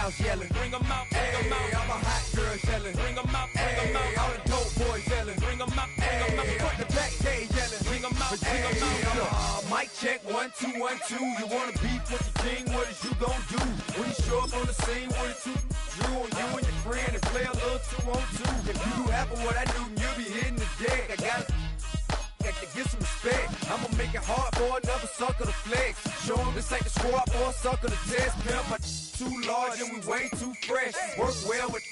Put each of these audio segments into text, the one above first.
house yelling. Bring them out, bring them out. I'm a hot girl yelling. Bring them out, bring them out. All the dope boys yelling. Bring them out, bring them out. Front the back gate yelling. Bring them out, bring them out. Mic check, 1, 2, 1, 2. You wanna beef with the king? What is you gon' do? When you show up on the scene, what is you? You and your friend and play a little 2-on-2. If you do half of what I do, you'll be hitting the deck. I got to get some respect. I'ma make it hard for another sucker to flex. Show him this ain't the squad for a sucker to test. Pimp, my too large and we way too fresh. Work well with.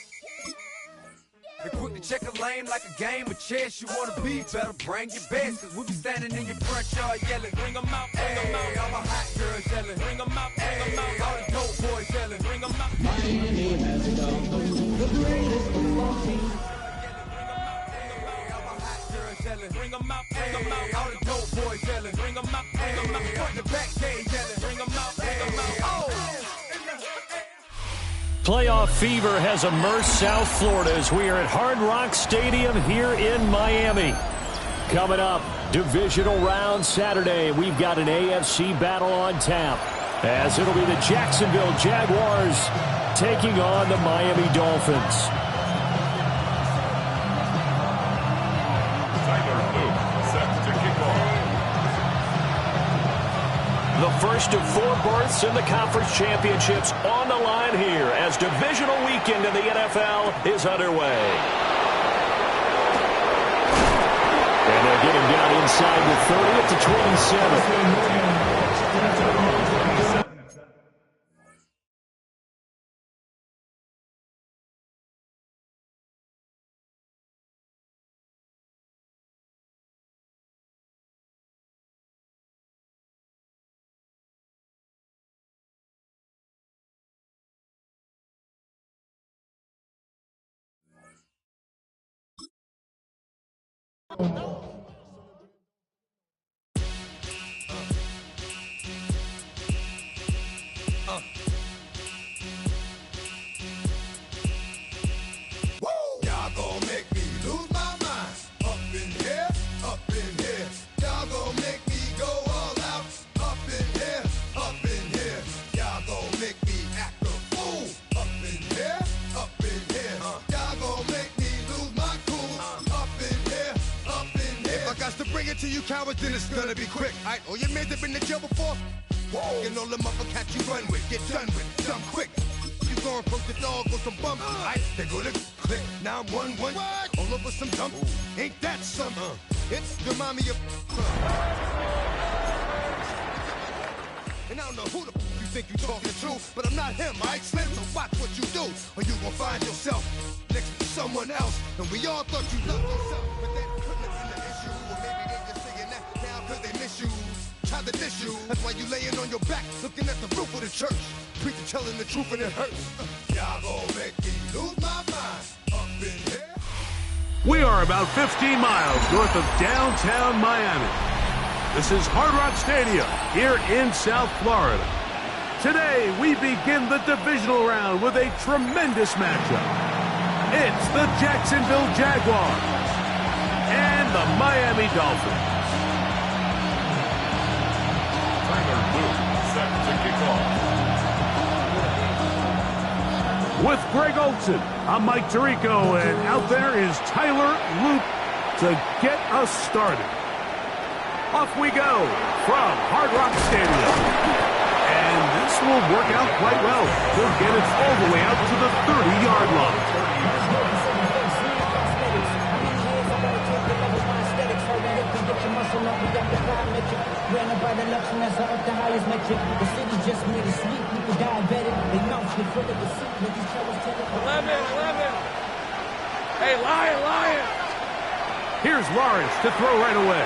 They quick to check a lane like a game of chess. You wanna be better, bring your best. Cause we be standing in your front yard yelling. Bring them out, bring them out. All my hot girls yelling. Bring them out, bring them out. All the dope boys yelling. Bring them out. Miami has come the greatest football team. Bring them out, bring them out. All the dope boys yelling. Bring them out, bring them out. Front the back gate yelling. Bring them out, bring them out. Oh! Playoff fever has immersed South Florida as we are at Hard Rock Stadium here in Miami. Coming up, divisional round Saturday. We've got an AFC battle on tap, as it'll be the Jacksonville Jaguars taking on the Miami Dolphins. The first of 4 berths in the conference championships on the line here as divisional weekend in the NFL is underway. And they'll get him down inside the 30 at the 27. To you cowards, then it's gonna be quick. Alright, all your men have been in jail before. Whoa. And all them other cats you run with, get done with, done quick. You going from the dog or some bump. Alright, they go to click. Now I'm 1-1. All over some dump. Ain't that some? It's remind me of. And I don't know who the you think you talking to, but I'm not him, alright, Slim? So watch what you do, or you gon' find yourself next to someone else. And we all thought you loved yourself, but that couldn't have been the issue. Or maybe they just saying that now cause they miss you. Try to diss you, that's why you laying on your back, looking at the roof of the church. Preacher telling the truth and it hurts. Y'all gon' make me lose my mind up in here. We are about 15 miles north of downtown Miami. This is Hard Rock Stadium here in South Florida. Today, we begin the divisional round with a tremendous matchup. It's the Jacksonville Jaguars and the Miami Dolphins. Tyler Luke set to kick off. With Greg Olson, I'm Mike Tirico, and out there is Tyler Luke to get us started. Off we go from Hard Rock Stadium. And this will work out quite well. He'll get it all the way out to the 30-yard line. Hey, Lion! Here's Lawrence to throw right away.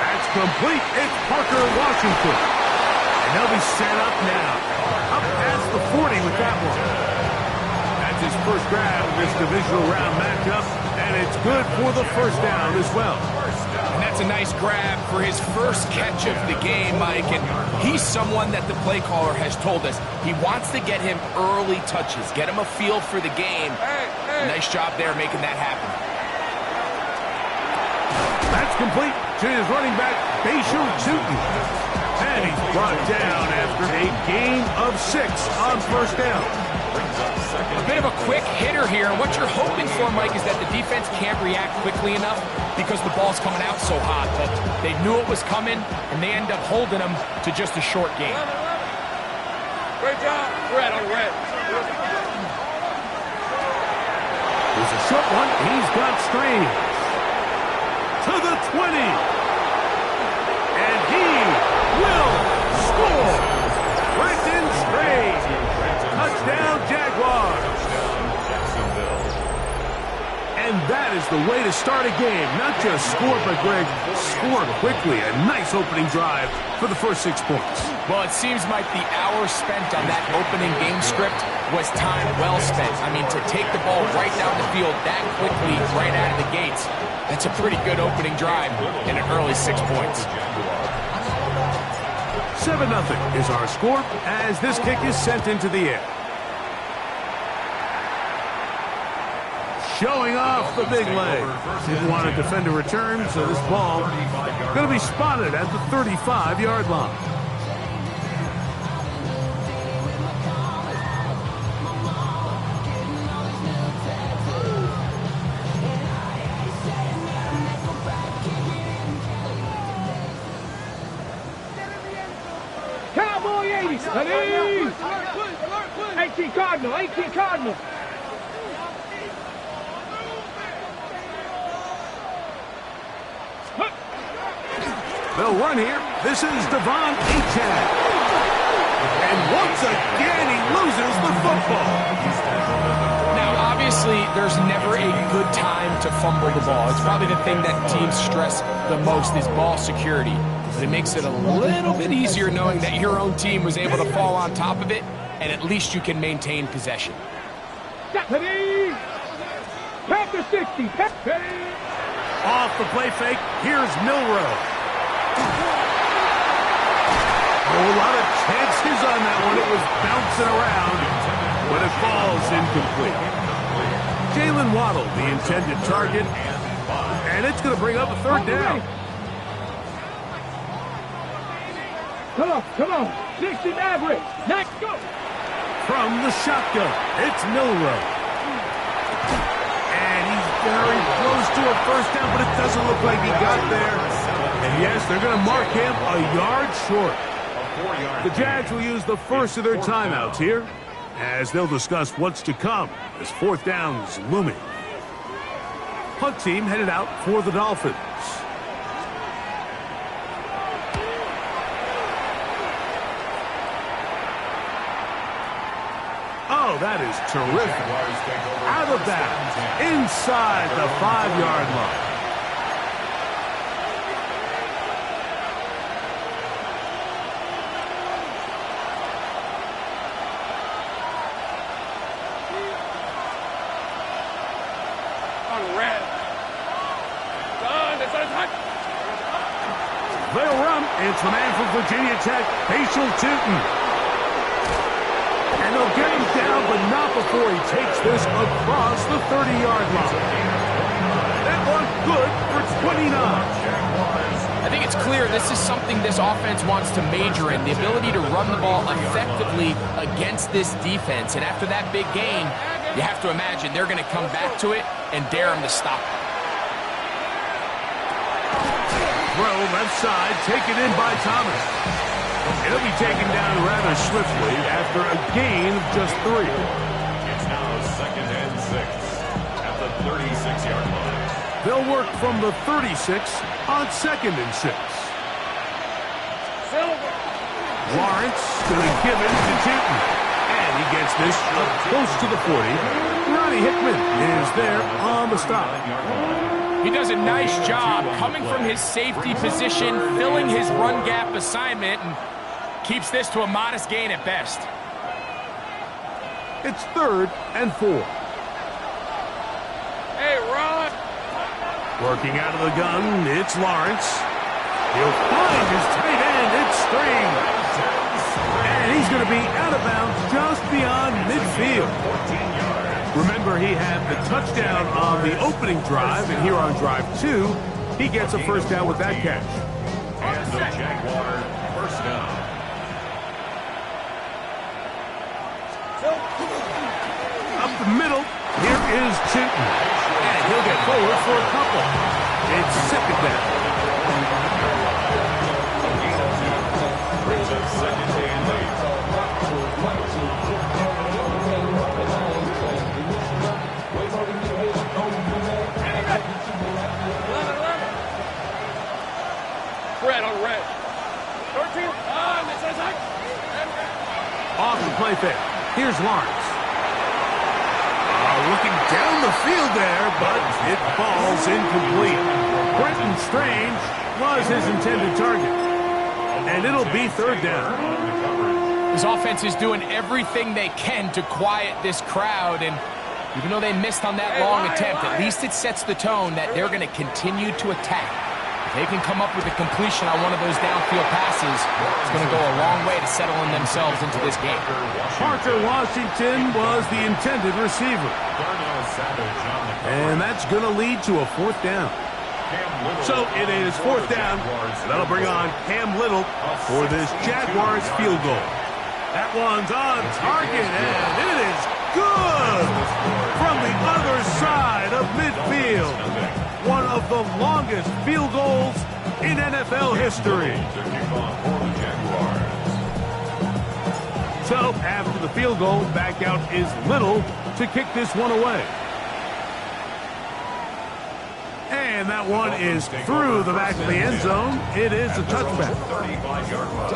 That's complete. It's Parker Washington. And they'll be set up now. Up past the 40 with that one. That's his first grab of this divisional round matchup, and it's good for the first down as well. And that's a nice grab for his first catch of the game, Mike. And he's someone that the play caller has told us he wants to get him early touches, get him a feel for the game. Nice job there making that happen. That's complete to his running back, Bayshore Tootin. And he's brought down after after a gain of 6 on first down. A bit of a quick hitter here, and what you're hoping for, Mike, is that the defense can't react quickly enough because the ball's coming out so hot. But they knew it was coming, and they end up holding them to just a short game. Great job. Red on red. There's a short one. He's got Strange. To the 20. And he will score. Brenton Strange. Touchdown, Jaguars. And that is the way to start a game. Not just score, but, Greg, score quickly. A nice opening drive for the first 6 points. Well, it seems like the hour spent on that opening game script was time well spent. I mean, to take the ball right down the field that quickly, right out of the gates, that's a pretty good opening drive in an early 6 points. 7-0 is our score as this kick is sent into the air. Showing off the big leg. Didn't want to defend a return, so this ball going to be spotted at the 35-yard line. Cowboy 80. 18 Cardinal. 18 Cardinal. They'll run here. This is Devon Achane. And once again, he loses the football. Now, obviously, there's never a good time to fumble the ball. It's probably the thing that teams stress the most is ball security. But it makes it a little bit easier knowing that your own team was able to fall on top of it, and at least you can maintain possession. Deputy! Panther 60. Off the play fake, here's Milroe. A lot of chances on that one. It was bouncing around, but it falls incomplete. Jalen Waddle, the intended target, and it's going to bring up a third down. Come on. 60 Maverick. Next, go. From the shotgun, it's Milroe. And he's very close to a first down, but it doesn't look like he got there. And yes, they're going to mark him a yard short. The Jags will use the first of their timeouts here as they'll discuss what's to come as fourth down's looming. Punt team headed out for the Dolphins. Oh, that is terrific. Out of bounds, inside the 5-yard line. They'll run. It's the man from Virginia Tech, Facial Tootin. And they'll get him down, but not before he takes this across the 30-yard line. That one good for 29. I think it's clear this is something this offense wants to major in, the ability to run the ball effectively against this defense. And after that big gain, you have to imagine they're going to come back to it and dare him to stop it. Throw left side, taken in by Thomas. It'll be taken down rather swiftly after a gain of just 3. It's now 2nd and 6 at the 36-yard line. They'll work from the 36 on 2nd and 6. Lawrence going to give it to Tootin. And he gets this up close to the 40. Ronnie Hickman is there on the stop. He does a nice job coming from his safety position, filling his run gap assignment, and keeps this to a modest gain at best. It's 3rd and 4. Hey, Ron! Working out of the gun, it's Lawrence. He'll find his tight end, it's Strange. And he's going to be out of bounds just beyond midfield. Remember, he had the touchdown on the opening drive, and here on drive 2, he gets a first down with that catch. And the Jaguar first down. the middle. Here is Chilton. And he'll get forward for a couple. It's second down. Brings up second and 8. Red on red. 13. Off the play fake. Here's Lawrence. Looking down the field there, but it falls incomplete. Brenton Strange was his intended target. And it'll be third down. His offense is doing everything they can to quiet this crowd, and even though they missed on that long attempt, at least it sets the tone that they're going to continue to attack. If they can come up with a completion on one of those downfield passes, it's going to go a long way to settling themselves into this game. Parker Washington was the intended receiver. And that's going to lead to a fourth down. So it is fourth down. That'll bring on Cam Little for this Jaguars field goal. That one's on target, and it is good from the other side of midfield. One of the longest field goals in NFL history. So after the field goal, back out is Little to kick this one away. And that one is through the back of the end zone. It is a touchback. 35-yard line.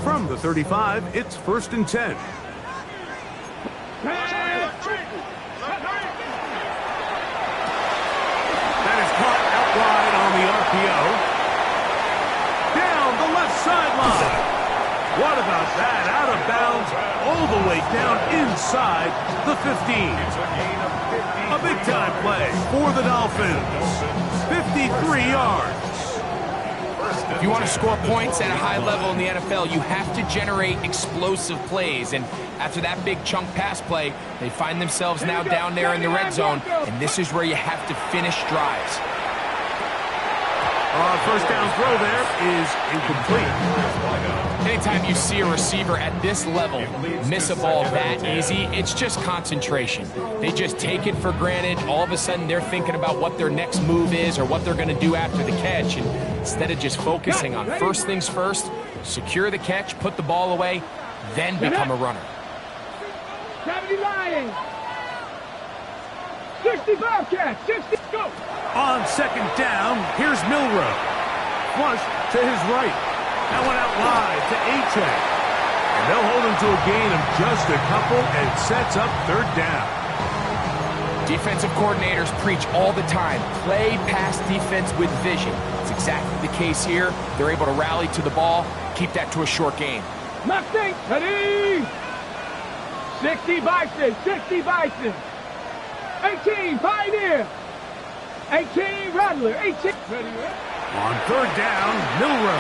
From the 35, it's 1st and 10. That is caught out wide on the RPO. Down the left sideline. What about that? Out of bounds, all the way down inside the 15. A big-time play for the Dolphins. 53 yards. If you want to score points at a high level in the NFL, you have to generate explosive plays. And after that big chunk pass play, they find themselves now down there in the red zone, and this is where you have to finish drives. First down throw there is incomplete. Anytime you see a receiver at this level miss a ball that easy, it's just concentration. They just take it for granted. All of a sudden, they're thinking about what their next move is or what they're going to do after the catch. And instead of just focusing on first things first, secure the catch, put the ball away, then become a runner. 70 Lions. 65 catch. 60 go. On second down, here's Milrow. Flush to his right. That one out wide to A-Check. And they'll hold him to a gain of just a couple and sets up third down. Defensive coordinators preach all the time, play pass defense with vision. It's exactly the case here. They're able to rally to the ball, keep that to a short game. Nothing. Ready. 60 Bison. 60 Bison. 18 Pioneer. 18 Rattler. 18. Ready. On third down, Milrow.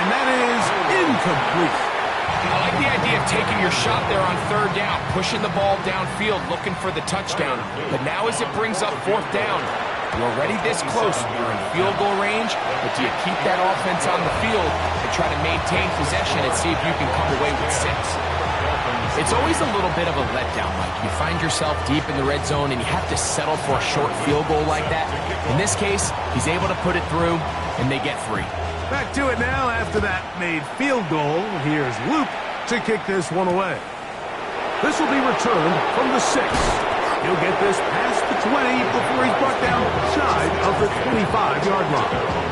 And that is incomplete. I like the idea of taking your shot there on third down, pushing the ball downfield, looking for the touchdown. But now as it brings up fourth down, you're already this close. You're in field goal range, but do you keep that offense on the field and try to maintain possession and see if you can come away with 6? It's always a little bit of a letdown, Mike. You find yourself deep in the red zone and you have to settle for a short field goal like that. In this case, he's able to put it through, and they get 3. Back to it now after that made field goal. Here's Luke to kick this one away. This will be returned from the 6. He'll get this past the 20 before he's brought down shy of the 25-yard line.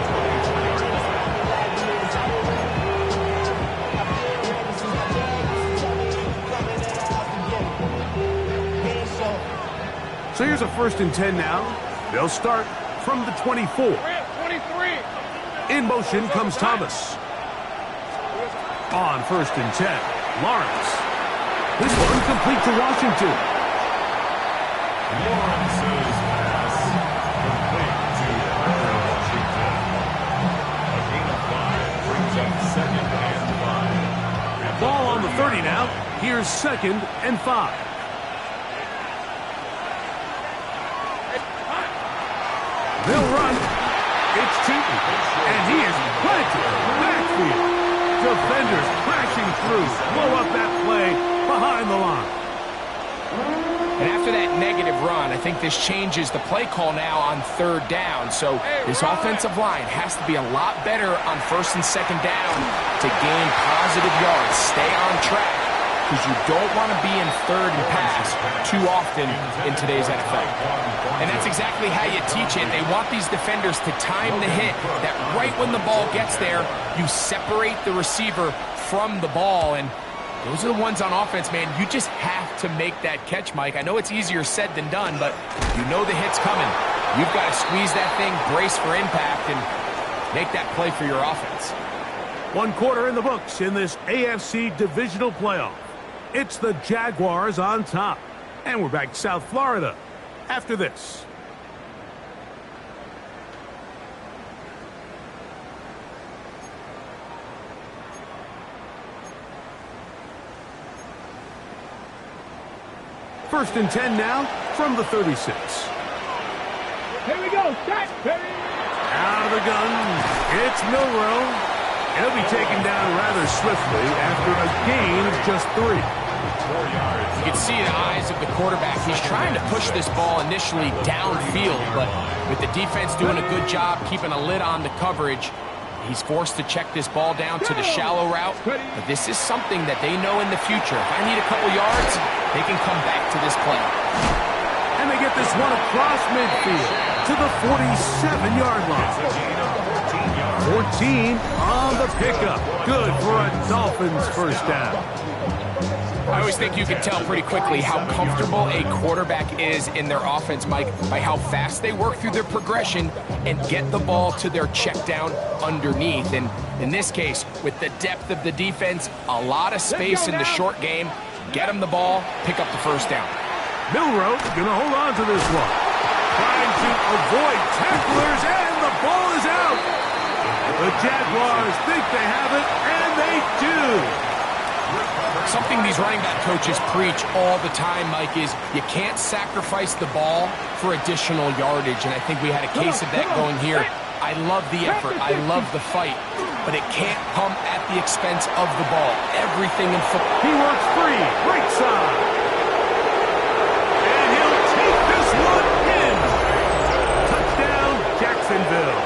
So here's a 1st and 10 now. They'll start from the 24. 23. In motion comes Thomas. On 1st and 10, Lawrence. This one complete to Washington. Lawrence's pass complete to Washington. A gain of 5 brings up 2nd and 5. Ball on the 30 now. Here's 2nd and 5. They'll run. It's Tootin. And he is planted backfield. Defenders crashing through. Blow up that play behind the line. And after that negative run, I think this changes the play call now on 3rd down. So this offensive line has to be a lot better on 1st and 2nd down to gain positive yards. Stay on track, because you don't want to be in 3rd and pass too often in today's NFL. And that's exactly how you teach it. They want these defenders to time the hit, that right when the ball gets there, you separate the receiver from the ball. And those are the ones on offense, man. You just have to make that catch, Mike. I know it's easier said than done, but you know the hit's coming. You've got to squeeze that thing, brace for impact, and make that play for your offense. 1 quarter in the books in this AFC divisional playoff. It's the Jaguars on top. And we're back to South Florida after this. First and 10 now from the 36. Here we go. Set. Out of the gun. It's Milroe. He'll be taken down rather swiftly after a gain of just 3. 4 yards. You can see the eyes of the quarterback. He's trying to push this ball initially downfield, but with the defense doing a good job keeping a lid on the coverage, he's forced to check this ball down to the shallow route. But this is something that they know in the future. If I need a couple yards, they can come back to this play. And they get this one across midfield to the 47-yard line. 14 on the pickup. Good for a Dolphins first down. I always think you can tell pretty quickly how comfortable a quarterback is in their offense, Mike, by how fast they work through their progression and get the ball to their check down underneath. And in this case, with the depth of the defense, a lot of space in the short game, get them the ball, pick up the first down. Milroe going to hold on to this one. Trying to avoid tacklers, and the ball is out. The Jaguars think they have it, and they do. Something these running back coaches preach all the time, Mike, is you can't sacrifice the ball for additional yardage, and I think we had a case of that going here. I love the effort. I love the fight, but it can't come at the expense of the ball. Everything in football. He works free, right side. And he'll take this one in. Touchdown, Jacksonville.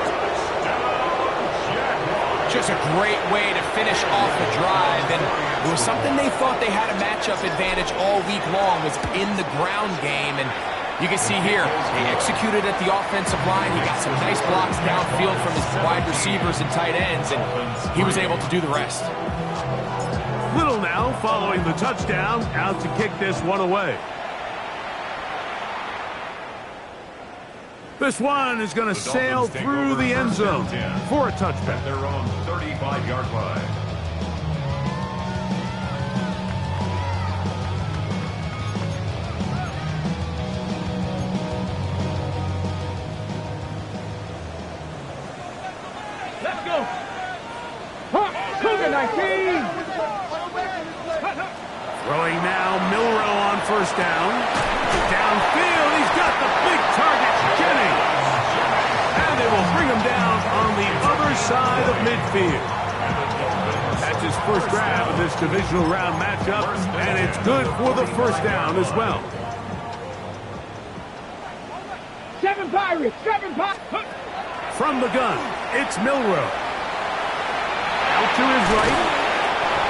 Just a great way to finish off the drive, and it was something they thought they had a matchup advantage all week long, was in the ground game, and you can see here, they executed at the offensive line. He got some nice blocks downfield from his wide receivers and tight ends, and he was able to do the rest. Little now following the touchdown, out to kick this one away. This one is going to sail through the end zone for a touchback. Their own 35-yard line. Let's go. Cougar 19. Throwing now, Milroe on first down. Downfield, he's got the big target, Jennings. And they will bring him down on the other side of midfield. That's his first grab of this divisional round matchup, and it's good for the first down as well. 7 Pirates, 7 Pirates. From the gun, it's Milroe. Out to his right.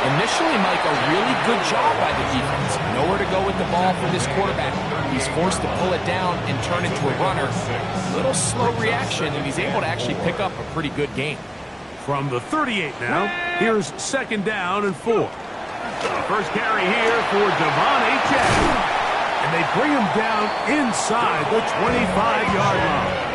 Initially, Mike, a really good job by the defense. Nowhere to go with the ball for this quarterback. He's forced to pull it down and turn into a runner. A little slow reaction, and he's able to actually pick up a pretty good gain. From the 38 now, here's second down and 4. First carry here for Devon Achane. And they bring him down inside the 25-yard line.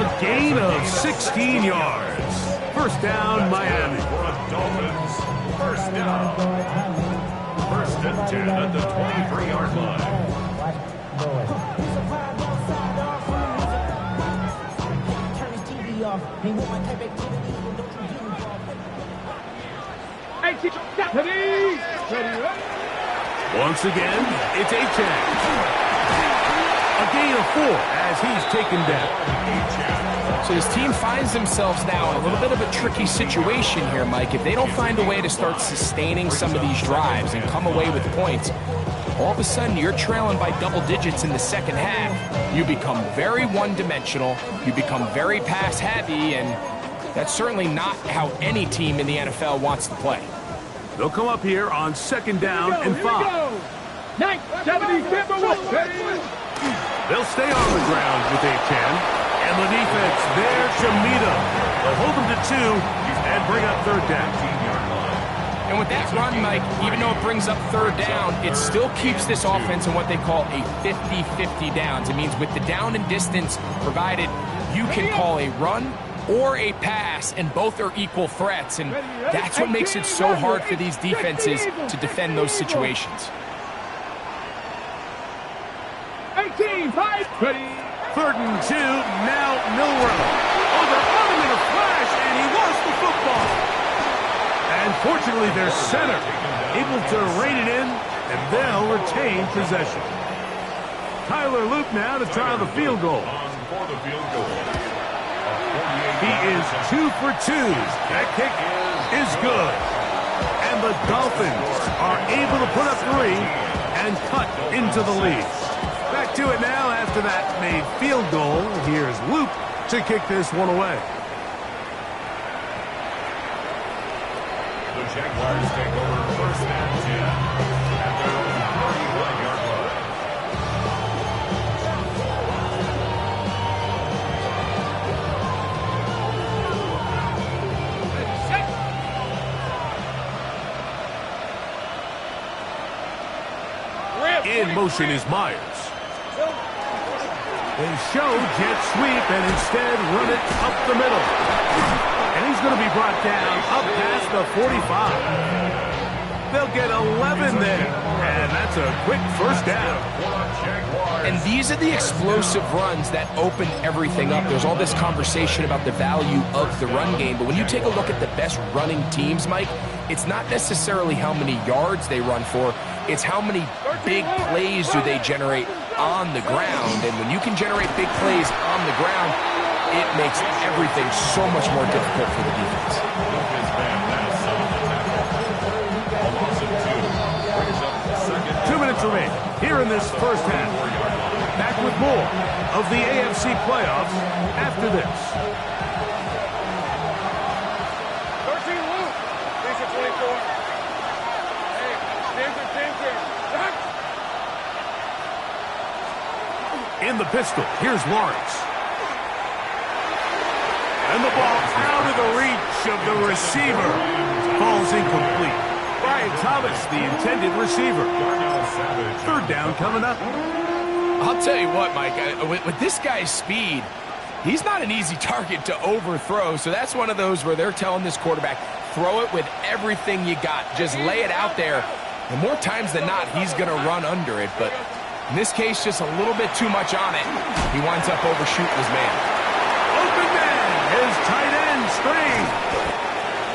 A gain of 16 yards. First down, Miami. Dolphins, first down. First and 10 at the 23-yard line. Hey, 19. Ready. Once again, it's Achane. A gain of 4 as he's taken down. So this team finds themselves now in a little bit of a tricky situation here, Mike. If they don't find a way to start sustaining some of these drives and come away with points, all of a sudden you're trailing by double digits in the second half. You become very one-dimensional. You become very pass-heavy, and that's certainly not how any team in the NFL wants to play. They'll come up here on second down and 5. 970 Timberwolves. They'll stay on the ground with Achane. And the defense there to meet him. They'll hold him to 2 and bring up third down. And with that run, Mike, even though it brings up third down, it still keeps this offense in what they call a 50-50 downs. It means with the down and distance provided, you can call a run or a pass, and both are equal threats. And that's what makes it so hard for these defenses to defend those situations. 18-5. Ready. Third and 2, now Milrow. Oh, they're on him in a flash, and he lost the football. And fortunately, their center able to rein it in, and they'll retain possession. Tyler Luke now to try the field goal. He is 2 for 2. That kick is good. And the Dolphins are able to put up 3 and cut into the lead. Back to it now after that made field goal. Here's Luke to kick this one away. The Jaguars take over first and 10 at their own 31-yard line. In motion is Myers. They show jet sweep and instead run it up the middle. And he's going to be brought down up past the 45. They'll get 11 there. And that's a quick first down. And these are the explosive runs that open everything up. There's all this conversation about the value of the run game, but when you take a look at the best running teams, Mike, it's not necessarily how many yards they run for, it's how many big plays do they generate on the ground. And when you can generate big plays on the ground, it makes everything so much more difficult for the defense. 2 minutes remain here in this first half. Back with more of the AFC playoffs after this. 13 Luke. These are 24. Hey, danger. In the pistol, here's Lawrence. And the ball out of the reach of the receiver. Falls incomplete. Brian Thomas, the intended receiver. Third down coming up. I'll tell you what, Mike, with this guy's speed, he's not an easy target to overthrow. So that's one of those where they're telling this quarterback, throw it with everything you got. Just lay it out there. And more times than not, he's going to run under it. But in this case, just a little bit too much on it. He winds up overshooting his man. Open man, his tight end screen.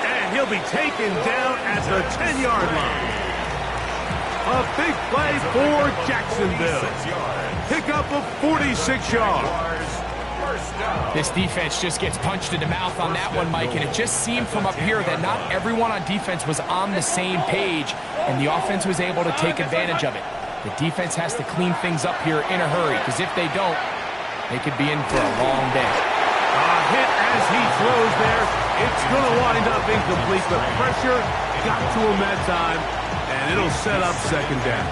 And he'll be taken down at the 10-yard line. A big play for Jacksonville. Pick up of 46 yards. This defense just gets punched in the mouth on that one, Mike, and it just seemed from up here that not everyone on defense was on the same page, and the offense was able to take advantage of it. The defense has to clean things up here in a hurry, because if they don't, they could be in for a long day. A hit as he throws there. It's going to wind up incomplete. The pressure got to him that time, and it'll set up second down.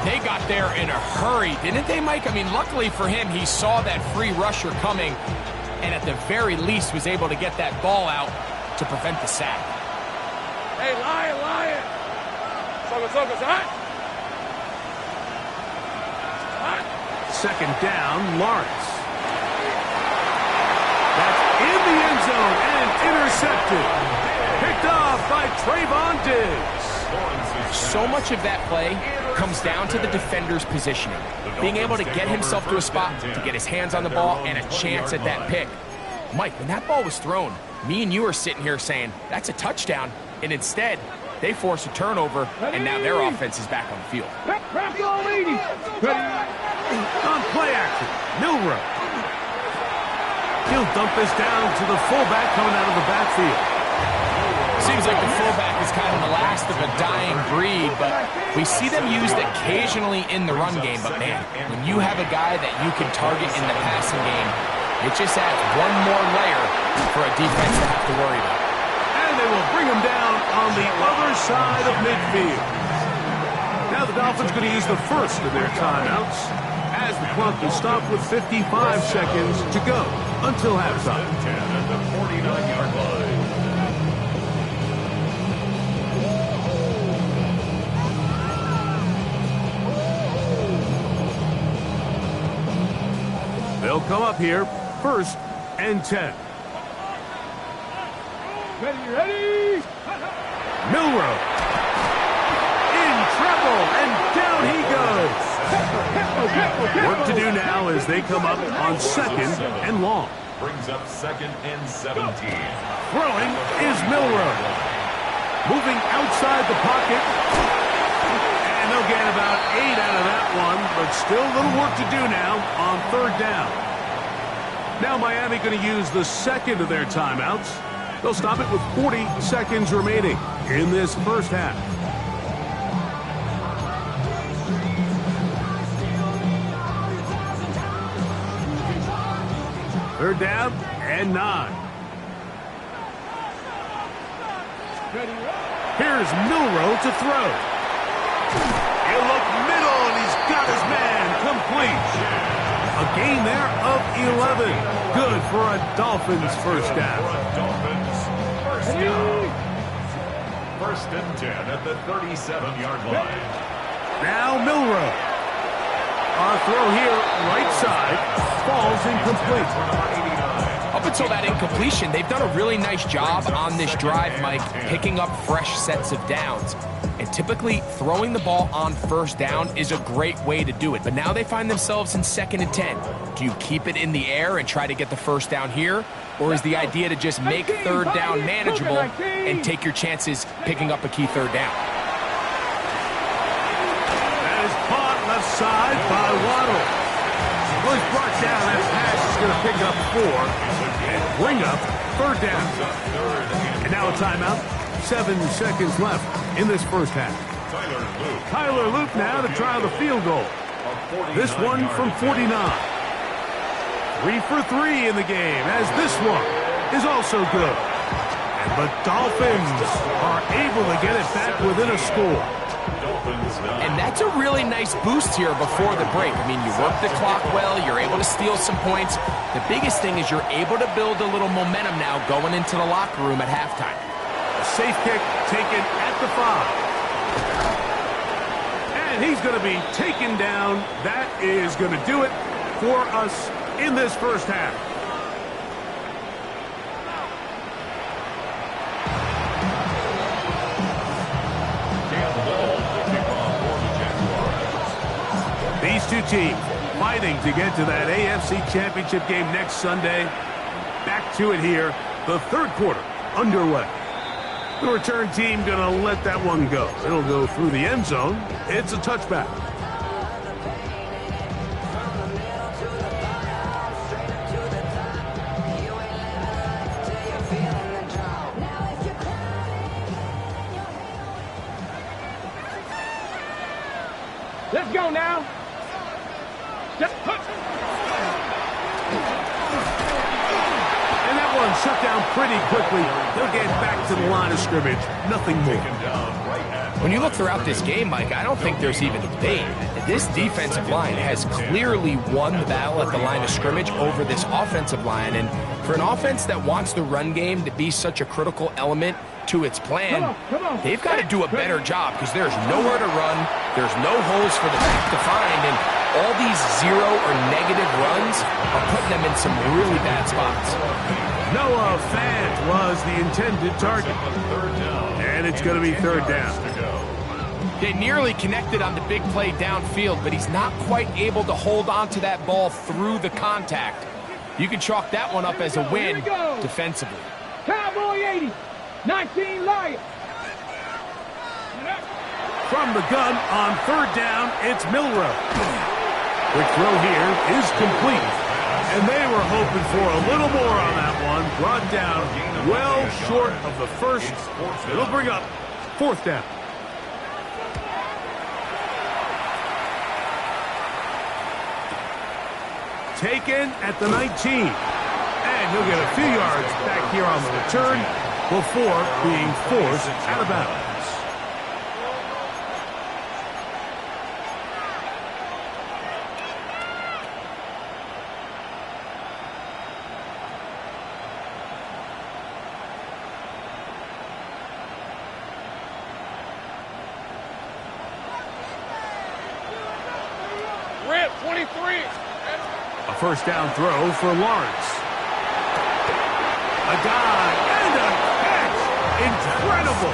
They got there in a hurry, didn't they, Mike? I mean, luckily for him, he saw that free rusher coming, and at the very least was able to get that ball out to prevent the sack. Hey, Lion. Focus, hot. Second down, Lawrence. That's in the end zone and intercepted. Picked off by Trayvon Diggs. So much of that play comes down to the defender's positioning. Being able to get himself to a spot, to get his hands on the ball, and a chance at that pick. Mike, when that ball was thrown, me and you are sitting here saying, that's a touchdown. And instead, they force a turnover, and now their offense is back on the field. On play action, Milroe. He'll dump this down to the fullback coming out of the backfield. Seems like the fullback is kind of the last of a dying breed, but we see them used occasionally in the run game. But man, when you have a guy that you can target in the passing game, it just adds one more layer for a defense to have to worry about. And they will bring him down on the other side of midfield. Now the Dolphins going to use the first of their timeouts as the clock will stop with 55 seconds to go until halftime. 10 at the 49-yard line. They'll come up here, 1st and 10. Ready? Milroe. In trouble, and down he goes. Work to do now as they come up on 2nd and long. Brings up 2nd and 17. Throwing is Milroe. Moving outside the pocket. And they'll get about 8 out of that one, but still a little work to do now on 3rd down. Now Miami going to use the second of their timeouts. They'll stop it with 40 seconds remaining in this first half. Third down and 9. Here's Milroe to throw. He'll look middle, and he's got his man complete. A gain there of 11. Good for a Dolphins first down. Dolphins first down. 1st and 10 at the 37-yard line. Now Milroe. Our throw here, right side, falls incomplete. Up until that incompletion, they've done a really nice job on this drive, Mike, picking up fresh sets of downs. And typically, throwing the ball on 1st down is a great way to do it. But now they find themselves in 2nd and 10. Do you keep it in the air and try to get the 1st down here? Or is the idea to just make 3rd down manageable and take your chances picking up a key 3rd down? That is caught left side by Waddle. Well, he's brought down. That pass is going to pick up 4 and bring up 3rd down. And now a timeout. 7 seconds left in this first half. Tyler Luke now to try the field goal. This one from 49. 3 for 3 in the game, as this one is also good. And the Dolphins are able to get it back within a score. And that's a really nice boost here before the break. I mean, you work the clock well, you're able to steal some points. The biggest thing is you're able to build a little momentum now going into the locker room at halftime. A safe kick taken at the 5. And he's going to be taken down. That is going to do it for us in this first half. These two teams fighting to get to that AFC Championship game next Sunday. Back to it here. The 3rd quarter underway. The return team going to let that one go. It'll go through the end zone. It's a touchback. Let's go now. Just push. And that one shut down pretty quickly. They'll get back to the line of scrimmage. Nothing more. When you look throughout this game, Mike, I don't think there's even debate. This defensive line has clearly won the battle at the line of scrimmage over this offensive line. And for an offense that wants the run game to be such a critical element to its plan, they've got to do a better job because there's nowhere to run. There's no holes for the back to find. And all these 0 or negative runs are putting them in some really bad spots. Noah Fant was the intended target. And it's going to be 3rd down. They nearly connected on the big play downfield, but he's not quite able to hold on to that ball through the contact. You can chalk that one up as a win defensively. Cowboy 80, 19 Lions. From the gun on third down, it's Milrow. The throw here is complete. And they were hoping for a little more on that one. Brought down well short of the first. It'll bring up fourth down. Taken at the 19. And he'll get a few yards back here on the return before being forced out of bounds. Red 23. A first down throw for Lawrence. A dive and a catch. Incredible.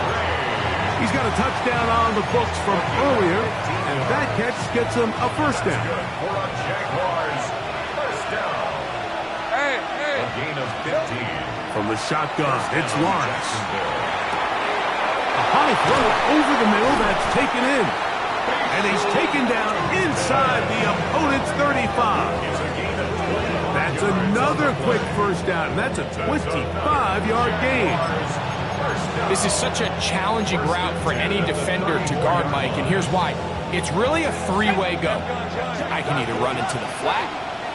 He's got a touchdown on the books from earlier, and that catch gets him a first down. For a Jaguars first down. Hey. A gain of 15. From the shotgun, it's Lawrence. A high throw over the middle that's taken in. And he's taken down inside the opponent's 35. That's another quick first down. That's a 25-yard gain. This is such a challenging route for any defender to guard, Mike, and here's why. It's really a three-way go. I can either run into the flat,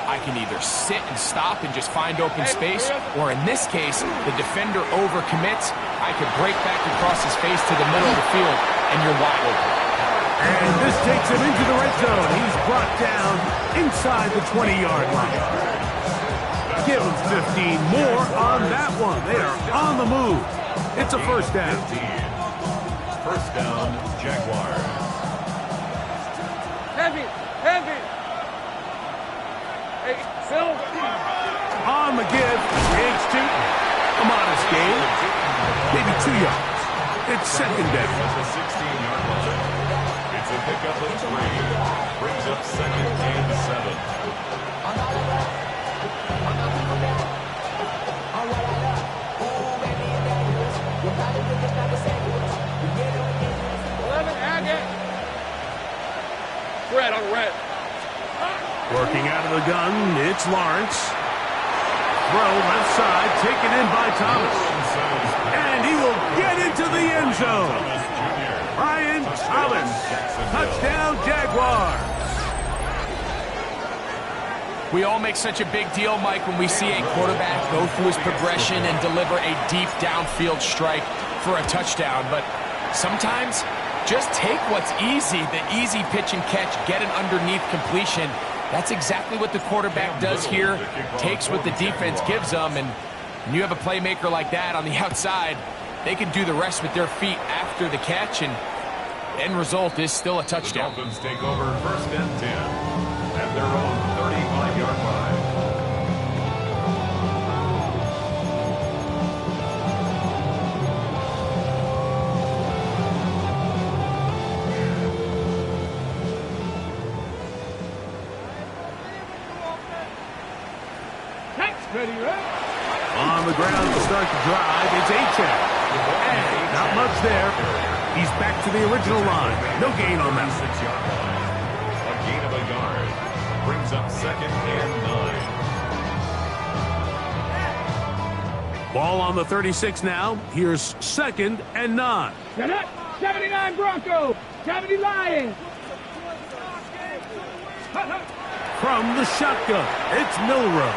I can either sit and stop and just find open space, or in this case, the defender overcommits. I could break back across his face to the middle of the field, and you're wide open. And this takes him into the red zone. He's brought down inside the 20-yard line. Give him 15 more on that one. They are on the move. It's a first down. 15. First down, Jaguars. Heavy. Hey, Phil. On the give, takes two. A modest gain. Maybe 2 yards. It's second down. At the 16-yard line. It's a pickup of 3. Brings up second and 7. Red on red. Working out of the gun, it's Lawrence. Throw left side, taken in by Thomas. And he will get into the end zone. Brian Thomas. Touchdown, Jaguars. We all make such a big deal, Mike, when we see a quarterback go through his progression and deliver a deep downfield strike for a touchdown. But sometimes, just take what's easy, the easy pitch and catch, get an underneath completion. That's exactly what the quarterback does here, takes what the defense gives them, and when you have a playmaker like that on the outside, they can do the rest with their feet after the catch, and the end result is still a touchdown. The Dolphins take over first and 10 at their own 35-yard line. Ready, right? On the ground to start the drive, it's Achek. And not much there. He's back to the original line. No gain on that. 6-yard line. A gain of a yard. Brings up second and 9. Ball on the 36 now. Here's second and 9. Set up. 79 Broncos. 70 Lions. From the shotgun, it's Milrow.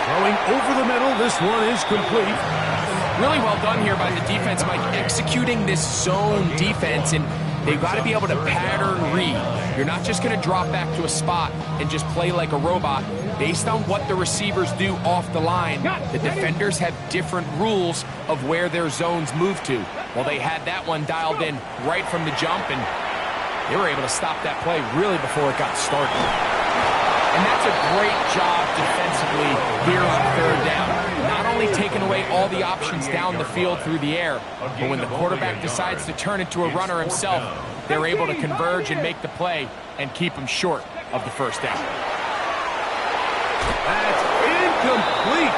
Throwing over the middle, this one is complete. Really well done here by the defense, Mike, executing this zone defense, and they've got to be able to pattern read. You're not just going to drop back to a spot and just play like a robot. Based on what the receivers do off the line, the defenders have different rules of where their zones move to. Well, they had that one dialed in right from the jump, and they were able to stop that play really before it got started. And that's a great job defensively here on third down. Not only taking away all the options down the field through the air, but when the quarterback decides to turn into a runner himself, they're able to converge and make the play and keep him short of the first down. That's incomplete.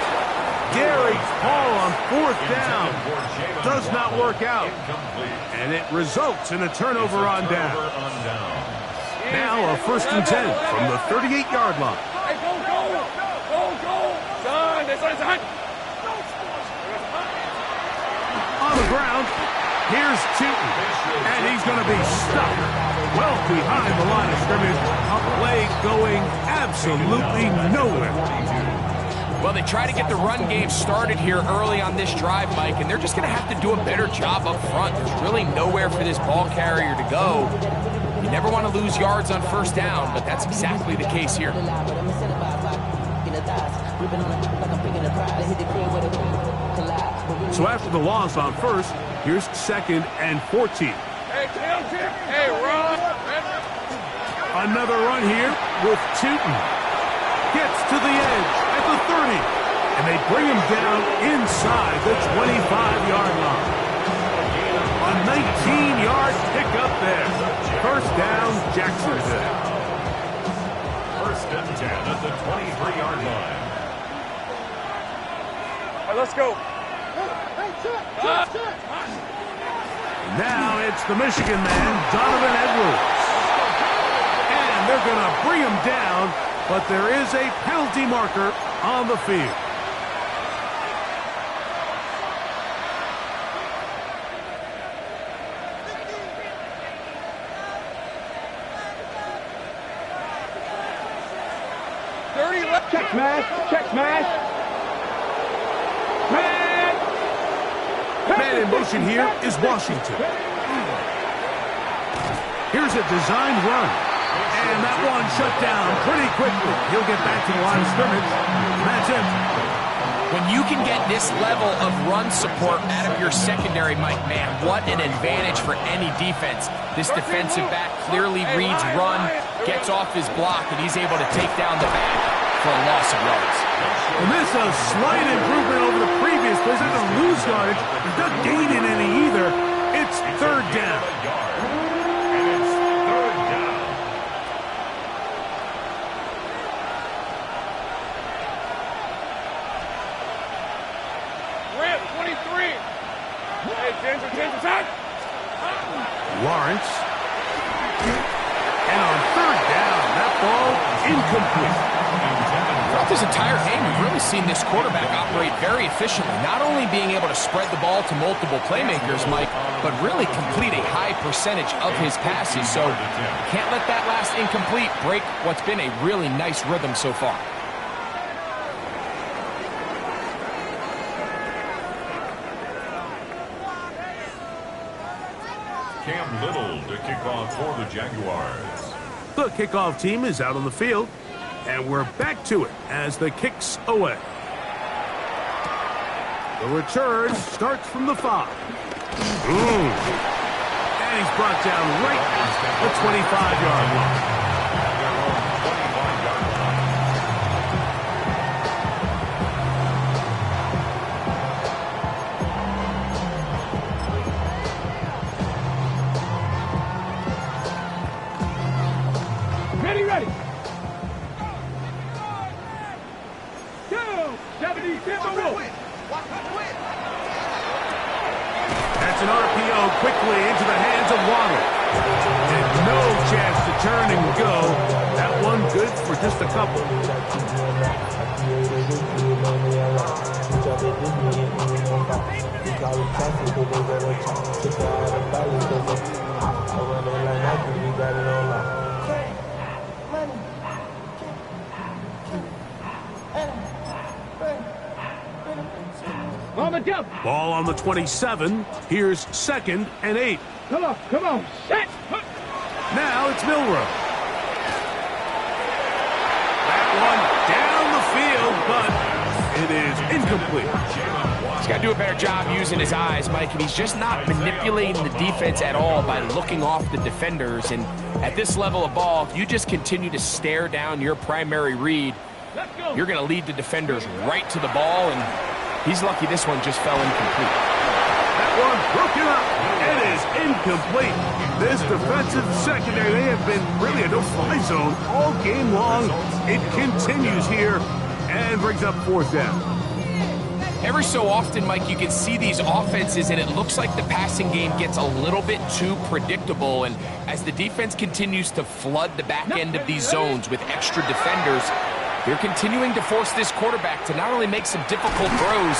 Scary call on 4th down. Does not work out. And it results in a turnover on down. Now a 1st and 10 from the 38-yard line. Hey, go, son, this is hot. On the ground, here's Tootin, and he's going to be stuck well behind the line of scrimmage. A play going absolutely nowhere. Well, they try to get the run game started here early on this drive, Mike, and they're just going to have to do a better job up front. There's really nowhere for this ball carrier to go. You never want to lose yards on 1st down, but that's exactly the case here. So after the loss on 1st, here's 2nd and 14. Hey, run. Another run here with Tootin. Gets to the edge at the 30, and they bring him down inside the 25-yard line. A 19-yard pickup there. 1st down, Jacksonville. 1st and 10 at the 23-yard line. All right, let's go. Now it's the Michigan man, Donovan Edwards. And they're going to bring him down, but there is a penalty marker on the field. Check smash. Man in motion here is Washington. Here's a designed run. And that one shut down pretty quickly. He'll get back to the line of scrimmage. That's it. When you can get this level of run support out of your secondary, Mike, man, what an advantage for any defense. This defensive back clearly reads run, gets off his block, and he's able to take down the back for a loss of yards. And this is a slight improvement over the previous play. He's not going to lose yardage. He's not gaining any either. It's 3rd down. And it's 3rd down. Rip, 23. Hey, Ginger, attack. Lawrence. And on 3rd down, that ball incomplete. Throughout this entire game, we've really seen this quarterback operate very efficiently, not only being able to spread the ball to multiple playmakers, Mike, but really complete a high percentage of his passes. So can't let that last incomplete break what's been a really nice rhythm so far. Cam Little to kick off for the Jaguars. The kickoff team is out on the field, and we're back to it as the kick's away. The return starts from the 5. And he's brought down right at the 25-yard line. Ready. 270 Timberwolves. That's an RPO quickly into the hands of Waddle. And no chance to turn and go. That one good for just a couple. On the jump. Ball on the 27. Here's 2nd and 8. Come on. Set. Now it's Milrow. That one down the field, but it is incomplete. He's got to do a better job using his eyes, Mike, and he's just not manipulating the defense at all by looking off the defenders. And at this level of ball, if you just continue to stare down your primary read, you're going to lead the defenders right to the ball, and he's lucky this one just fell incomplete. That one broken up. It is incomplete. This defensive secondary, they have been really a no-fly zone all game long. It continues here and brings up 4th down. Every so often, Mike, you can see these offenses, and it looks like the passing game gets a little bit too predictable. And as the defense continues to flood the back end of these zones with extra defenders, they're continuing to force this quarterback to not only make some difficult throws,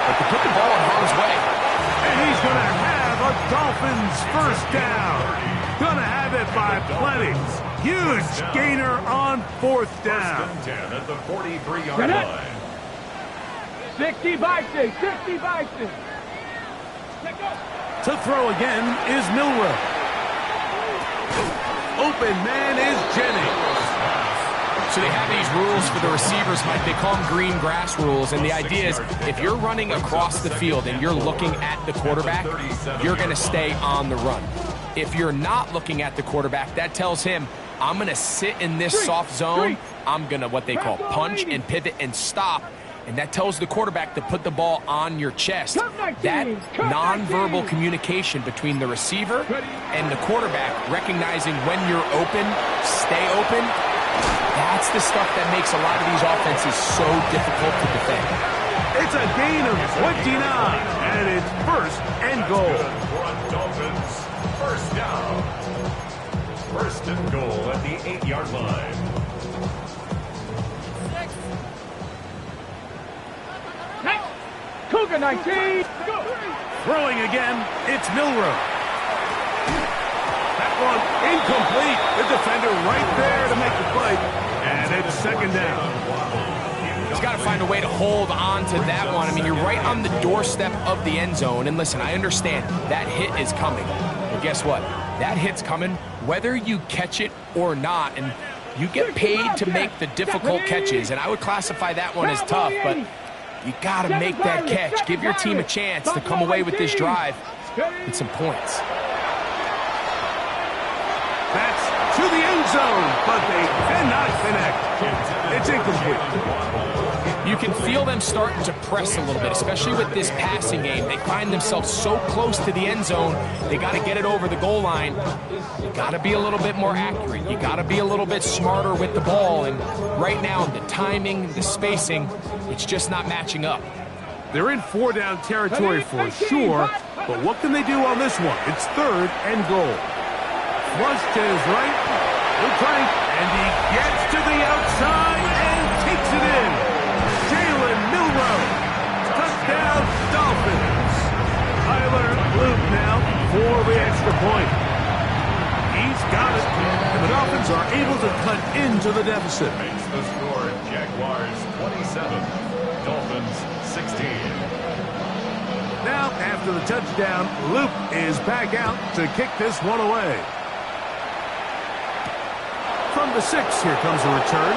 but to put the ball in harm's way. And he's going to have a Dolphins first down. Going to have it by plenty. Huge gainer on fourth down. First and 10 at the 43-yard line. 60 Bison, 60 Bison. To throw again is Milroe. Open man is Jennings. So they have these rules for the receivers, Mike. They call them green grass rules. And the idea is if you're running across the field and you're looking at the quarterback, you're going to stay on the run. If you're not looking at the quarterbaback, that tells him, I'm going to sit in this soft zone. I'm going to what they call punch and pivot and stop. And that tells the quarterback to put the ball on your chest. That nonverbal communication between the receiver and the quarterback, recognizing when you're open, stay open, that's the stuff that makes a lot of these offenses so difficult to defend. It's a gain of 29, and it's first and goal. Dolphins, first down. First and goal at the 8-yard line. Cougar 19. Throwing again, it's Milroe. That one incomplete. The defender right there to make the play. And it's second down. He's got to find a way to hold on to that one. I mean, you're right on the doorstep of the end zone. And listen, I understand that hit is coming. But guess what? That hit's coming whether you catch it or not. And you get paid to make the difficult catches. And I would classify that one as tough, but you got to make that catch. Give your team a chance to come away with this drive with some points. That's to the end zone, but they cannot connect. It's incomplete. You can feel them starting to press a little bit, especially with this passing game. They find themselves so close to the end zone, they got to get it over the goal line. You got to be a little bit more accurate. You got to be a little bit smarter with the ball. And right now, the timing, the spacing, it's just not matching up. They're in four-down territory for sure, but what can they do on this one? It's third and goal. Flush to his right, Luke, and he gets to the outside and takes it in. Jalen Milroe, touchdown Dolphins. Tyler Luke now for the extra point. He's got it, and the Dolphins are able to cut into the deficit. Makes the score Jaguars 27, Dolphins 16. Now, after the touchdown, Luke is back out to kick this one away. From the 6, here comes a return.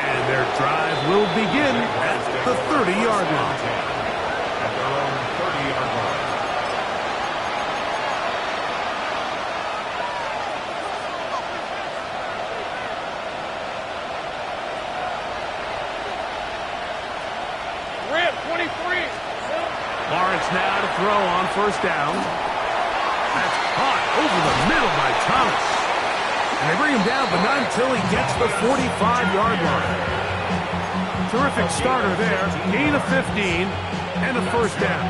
And their drive will begin at the 30-yard line. At their own 30-yard line. Rip 23. Lawrence now to throw on first down. That's caught over the middle by Thomas. And they bring him down, but not until he gets the 45-yard line. Terrific starter there. Gain of 15 and a first down.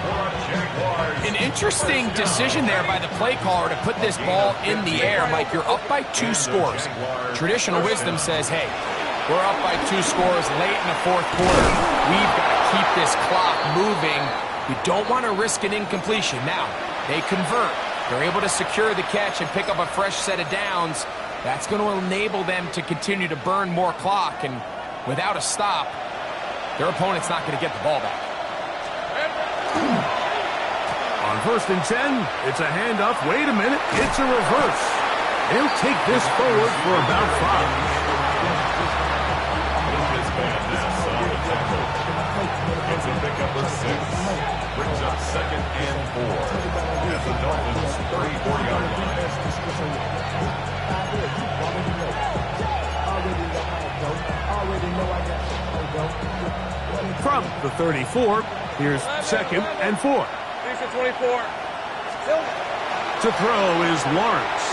An interesting decision there by the play caller to put this ball in the air. Mike, you're up by 2 scores. Traditional wisdom says, hey, we're up by 2 scores late in the fourth quarter. We've got to keep this clock moving. We don't want to risk an incompletion. Now, they convert. They're able to secure the catch and pick up a fresh set of downs. That's going to enable them to continue to burn more clock. And without a stop, their opponent's not going to get the ball back. On first and 10, it's a handoff. Wait a minute, it's a reverse. He'll take this forward for about 5. It's a pickup of 6. Brings up second and 4. At the Dolphins' 34-yard line. From the 34, here's second and 4. 24. To throw is Lawrence.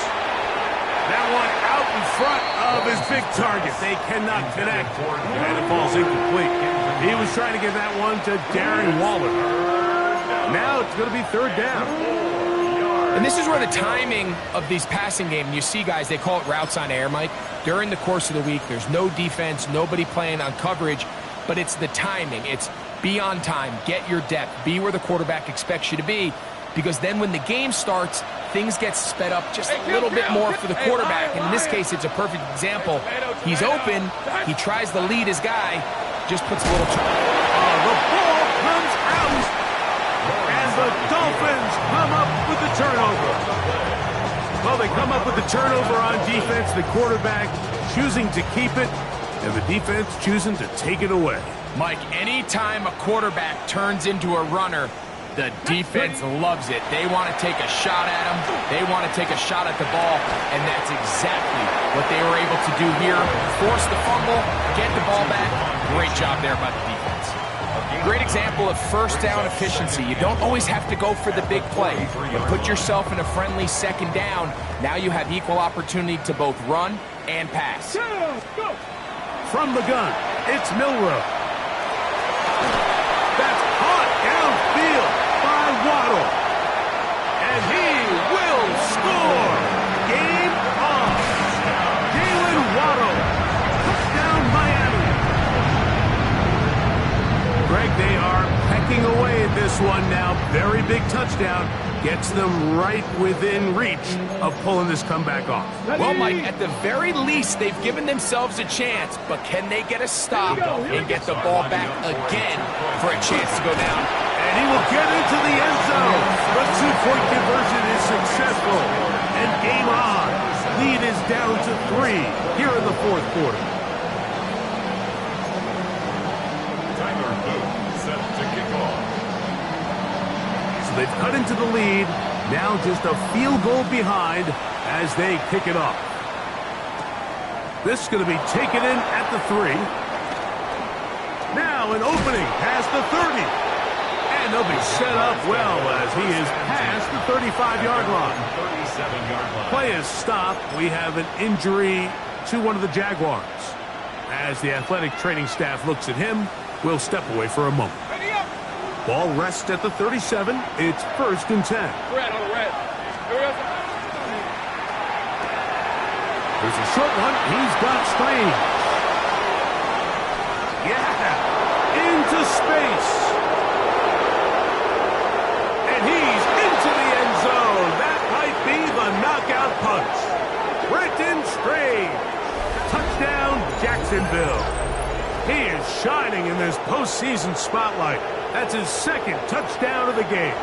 That one out in front of his big target. They cannot connect, and it falls incomplete. He was trying to get that one to Darren Waller. Now it's going to be third down. And this is where the timing of these passing games, you see guys, they call it routes on air, Mike. During the course of the week, there's no defense, nobody playing on coverage, but it's the timing. It's be on time, get your depth, be where the quarterback expects you to be, because then when the game starts, things get sped up just a little bit more for the quarterback. And in this case, it's a perfect example. He's open, he tries to lead his guy, just puts a little... The ball comes out, and the Dolphins come up with the turnover. Well, they come up with the turnover on defense, the quarterback choosing to keep it, and the defense choosing to take it away. Mike, anytime a quarterback turns into a runner, the defense loves it. They want to take a shot at him. They want to take a shot at the ball, and that's exactly what they were able to do here. Force the fumble, get the ball back. Great job there by the defense. Great example of first down efficiency. You don't always have to go for the big play. You put yourself in a friendly second down. Now you have equal opportunity to both run and pass. From the gun, it's Milroe. That's hot downfield by Waddle. And he will score. Game on. Jalen Waddle. Touchdown, Miami. Greg, they are pecking away at this one now. Very big touchdown. Gets them right within reach of pulling this comeback off. Well, Mike, at the very least, they've given themselves a chance, but can they get a stop and get the ball back again for a chance to go down? And he will get into the end zone. The two-point conversion is successful. And game on. Lead is down to 3 here in the fourth quarter. Tyler Boone set to kick off. So they've cut into the lead. Now just a field goal behind as they kick it off. This is going to be taken in at the 3. Now an opening past the 30. And they'll be set up well as he is past the 35-yard line. 37-yard line. Play is stopped. We have an injury to one of the Jaguars. As the athletic training staff looks at him, we'll step away for a moment. Ball rests at the 37. It's 1st and 10. Red on the red. Here we go. There's a short one. He's got Strange. Yeah. Into space. And he's into the end zone. That might be the knockout punch. Brenton Strange. Touchdown, Jacksonville. He is shining in this postseason spotlight. That's his 2nd touchdown of the game.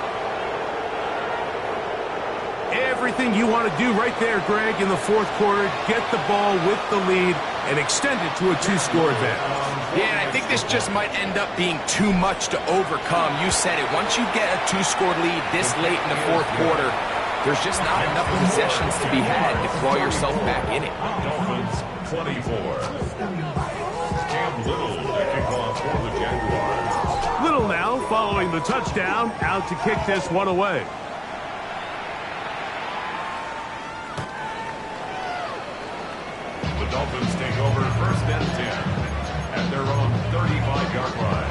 Everything you want to do right there, Greg, in the fourth quarter. Get the ball with the lead and extend it to a 2-score advantage. Yeah, and I think this just might end up being too much to overcome. You said it. Once you get a 2-score lead this late in the fourth quarter, there's just not enough possessions to be had to claw yourself back in it. Dolphins 24. Cam Little to kick off for the Jaguars. Little now following the touchdown, out to kick this one away. The Dolphins take over 1st and 10 at their own 35-yard line.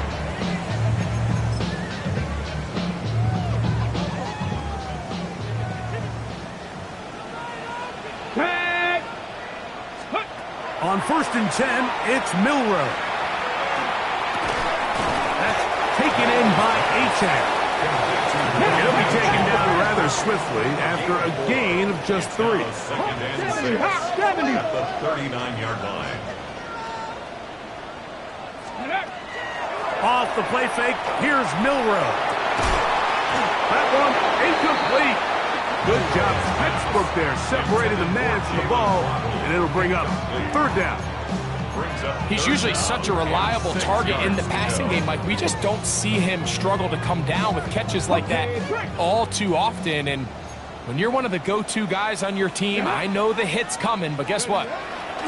On 1st and 10, it's Milroe. That's taken in by Achane. He'll be taken down rather swiftly after a gain of just 3. 2nd and 6 at the 39-yard line. Off the play fake, here's Milroe. That one incomplete. Good job, textbook there. Separated the man from the ball, and it'll bring up 3rd down. He's usually such a reliable target in the passing game, Mike. We just don't see him struggle to come down with catches like that all too often. And when you're one of the go-to guys on your team, I know the hit's coming, but guess what?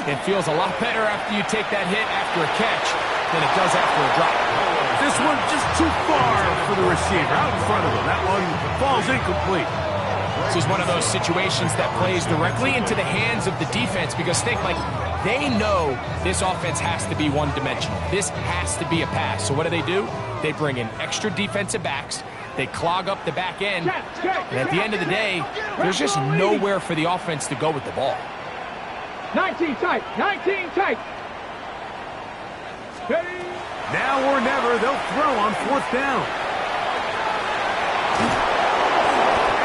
It feels a lot better after you take that hit after a catch than it does after a drop. This one just too far for the receiver, out in front of him. That one falls incomplete. This is one of those situations that plays directly into the hands of the defense because think, like, They know this offense has to be one-dimensional. This has to be a pass. So what do? They bring in extra defensive backs. They clog up the back end. And at the end of the day, there's just nowhere for the offense to go with the ball. 19 tight. 19 tight. Now or never, they'll throw on 4th down.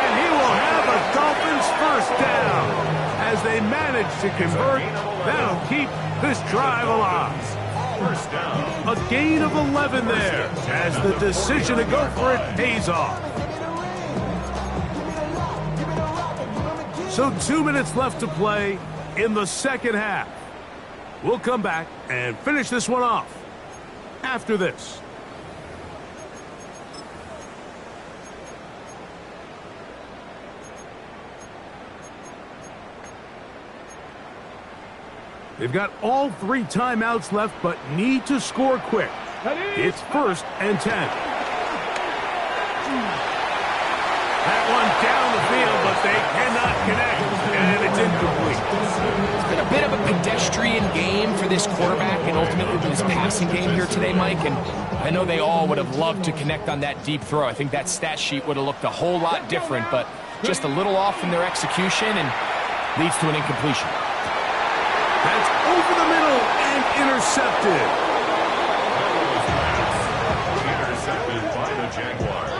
And he will have a Dolphins first down. As they manage to convert, that'll keep this drive alive. First down. A gain of 11 there, as the decision to go for it pays off. So 2 minutes left to play in the second half. We'll come back and finish this one off after this. They've got all 3 timeouts left, but need to score quick. It's 1st and 10. That one down the field, but they cannot connect, and it's incomplete. It's been a bit of a pedestrian game for this quarterback and ultimately this passing game here today, Mike. And I know they all would have loved to connect on that deep throw. I think that stat sheet would have looked a whole lot different, but just a little off in their execution and leads to an incompletion. That's over the middle and intercepted. Intercepted by the Jaguars.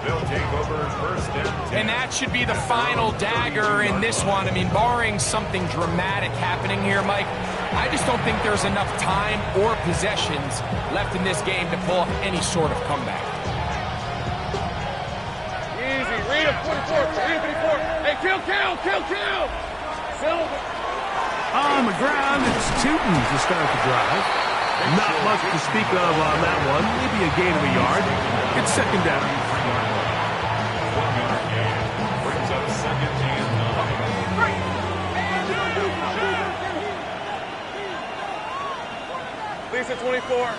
They'll take over 1st and 10. And that should be the final dagger in this one. I mean, barring something dramatic happening here, Mike, I just don't think there's enough time or possessions left in this game to pull off any sort of comeback. Easy. Read him, 44. Read him, 54. Hey, kill. On the ground, it's Tootin to start the drive. Not much to speak of on that one. Maybe a gain of a yard. It's 2nd down. 1-yard gain. Brings up 2nd and 9. Lisa, 24.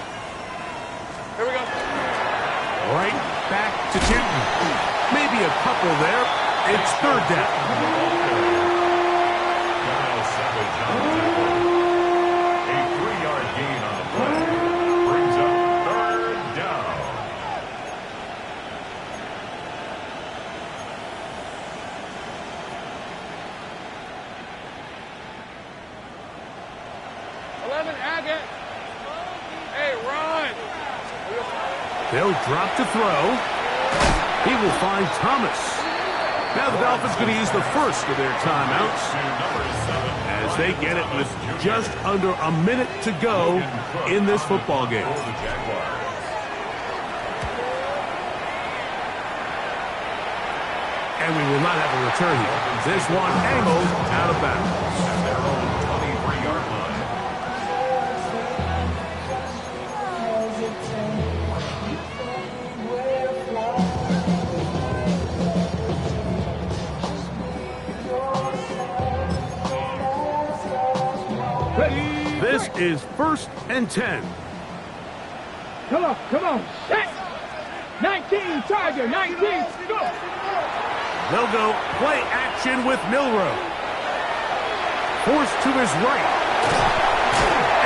Here we go. Right back to Tootin. Maybe a couple there. It's 3rd down. A 3-yard gain on the play. Brings up 3rd down. Agate. Hey, run. They'll drop to throw. He will find Thomas. Now the Dolphins going to use the first of their timeouts as they get it with just under a minute to go in this football game. And we will not have a return here. This one angled out of bounds. At their own 23-yard line. This is 1st and 10. Come on. Set. 19, Tiger, 19, go. They'll go play action with Milroe. Forced to his right.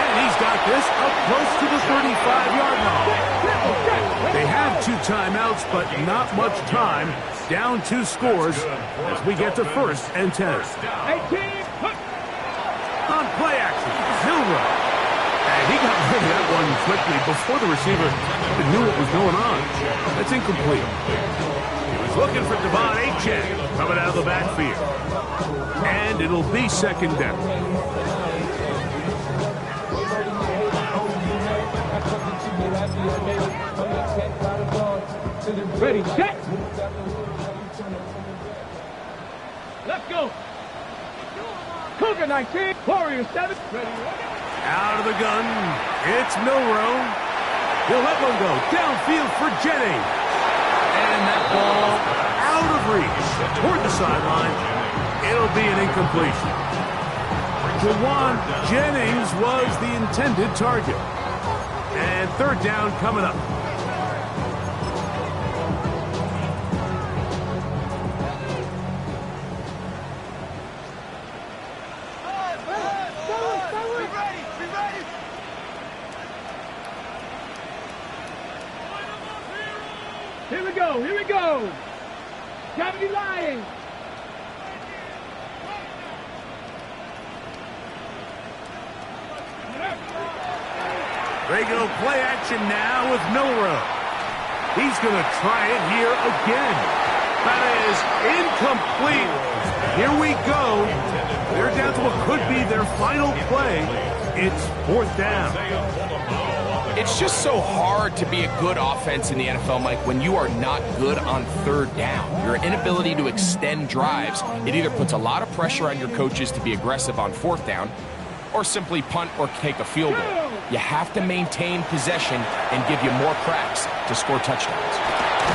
And he's got this up close to the 35-yard line. They have 2 timeouts, but not much time. Down 2 scores as we get to 1st and 10. 18, On play action, Milroe. And he got rid of that one quickly before the receiver knew what was going on. That's incomplete. He was looking for Devon Achane coming out of the backfield. And it'll be 2nd down. ready, set. Let's go. Cougar 19, Warrior 7, ready. Out of the gun, it's Milroe. He'll let one go downfield for Jennings. And that ball out of reach toward the sideline. It'll be an incompletion. Jawan Jennings was the intended target. And 3rd down coming up. Here we go. Here we go. Cavity lying. They go play action now with Milrow. He's going to try it here again. That is incomplete. Here we go. They're down to what could be their final play. It's 4th down. It's just so hard to be a good offense in the NFL, Mike, when you are not good on 3rd down. Your inability to extend drives, it either puts a lot of pressure on your coaches to be aggressive on 4th down or simply punt or take a field goal. You have to maintain possession and give you more cracks to score touchdowns.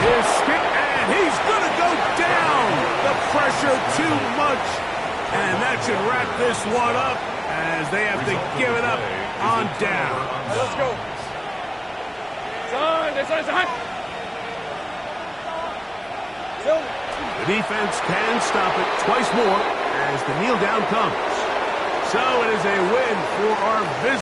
His skip, and he's going to go down. The pressure too much. And that should wrap this one up as they have to give it up on down. Let's go. The defense can stop it twice more as the kneel down comes. So it is a win for our visitors.